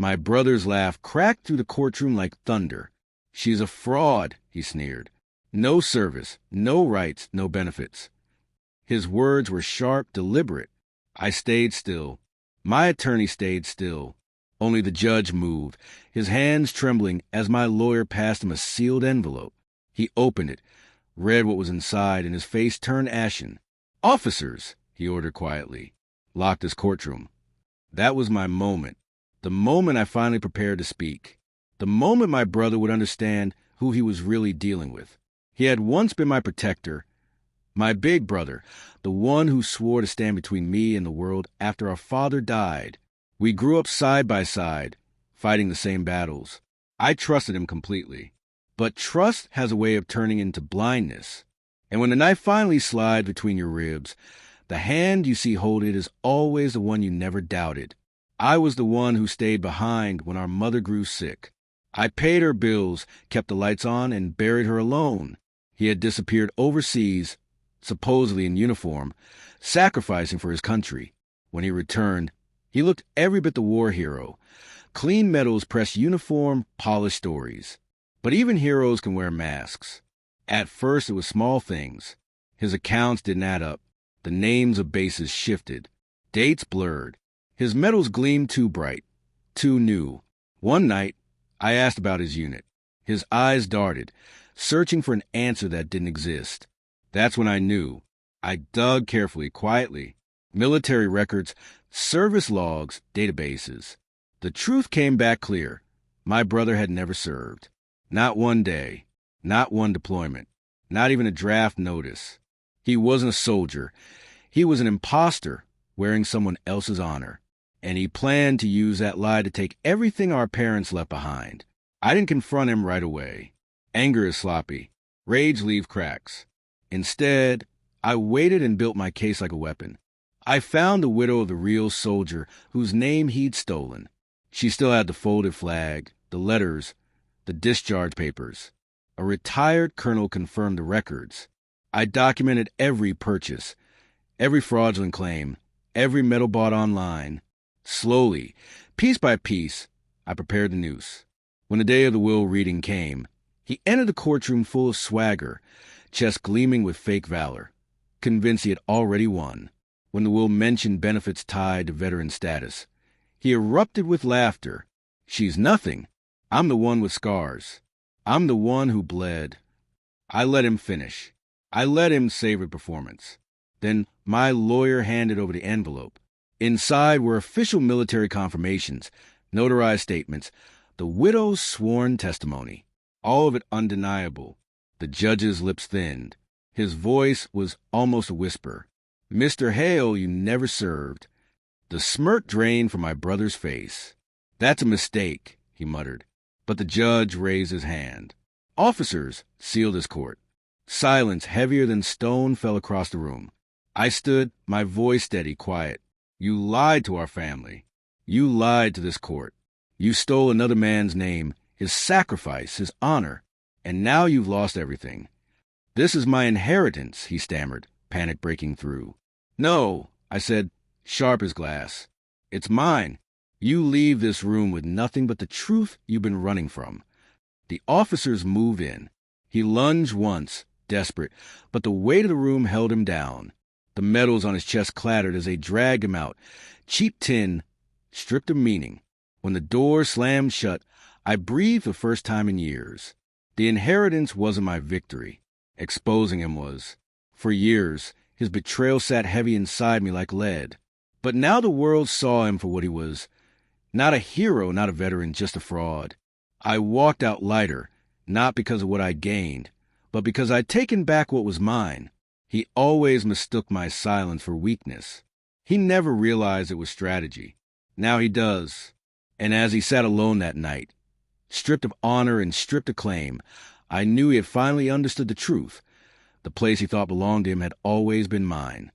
My brother's laugh cracked through the courtroom like thunder. "She's a fraud," he sneered. "No service, no rights, no benefits." His words were sharp, deliberate. I stayed still. My attorney stayed still. Only the judge moved, his hands trembling as my lawyer passed him a sealed envelope. He opened it, read what was inside, and his face turned ashen. "Officers," he ordered quietly, locked his courtroom. That was my moment. The moment I finally prepared to speak. The moment my brother would understand who he was really dealing with. He had once been my protector, my big brother, the one who swore to stand between me and the world after our father died. We grew up side by side, fighting the same battles. I trusted him completely. But trust has a way of turning into blindness. And when the knife finally slides between your ribs, the hand you see hold it is always the one you never doubted. I was the one who stayed behind when our mother grew sick. I paid her bills, kept the lights on, and buried her alone. He had disappeared overseas, supposedly in uniform, sacrificing for his country. When he returned, he looked every bit the war hero. Clean medals, pressed uniform, polished stories. But even heroes can wear masks. At first it was small things. His accounts didn't add up. The names of bases shifted. Dates blurred. His medals gleamed too bright, too new. One night, I asked about his unit. His eyes darted, searching for an answer that didn't exist. That's when I knew. I dug carefully, quietly. Military records, service logs, databases. The truth came back clear. My brother had never served. Not one day. Not one deployment. Not even a draft notice. He wasn't a soldier. He was an imposter, wearing someone else's honor. And he planned to use that lie to take everything our parents left behind. I didn't confront him right away. Anger is sloppy. Rage leaves cracks. Instead, I waited and built my case like a weapon. I found the widow of the real soldier whose name he'd stolen. She still had the folded flag, the letters, the discharge papers. A retired colonel confirmed the records. I documented every purchase, every fraudulent claim, every medal bought online. Slowly, piece by piece, I prepared the noose. When the day of the will reading came, he entered the courtroom full of swagger, chest gleaming with fake valor, convinced he had already won. When the will mentioned benefits tied to veteran status, he erupted with laughter. "She's nothing. I'm the one with scars. I'm the one who bled." I let him finish. I let him savor performance. Then my lawyer handed over the envelope. Inside were official military confirmations, notarized statements, the widow's sworn testimony, all of it undeniable. The judge's lips thinned. His voice was almost a whisper. "Mr. Hale, you never served." The smirk drained from my brother's face. "That's a mistake," he muttered. But the judge raised his hand. "Officers," sealed his court. Silence heavier than stone fell across the room. I stood, my voice steady, quiet. "You lied to our family. You lied to this court. You stole another man's name, his sacrifice, his honor, and now you've lost everything." "This is my inheritance," he stammered, panic breaking through. "No," I said, sharp as glass. "It's mine. You leave this room with nothing but the truth you've been running from." The officers moved in. He lunged once, desperate, but the weight of the room held him down. The medals on his chest clattered as they dragged him out. Cheap tin, stripped of meaning. When the door slammed shut, I breathed the first time in years. The inheritance wasn't my victory. Exposing him was. For years, his betrayal sat heavy inside me like lead. But now the world saw him for what he was. Not a hero, not a veteran, just a fraud. I walked out lighter, not because of what I'd gained, but because I'd taken back what was mine. He always mistook my silence for weakness. He never realized it was strategy. Now he does. And as he sat alone that night, stripped of honor and stripped of claim, I knew he had finally understood the truth. The place he thought belonged to him had always been mine.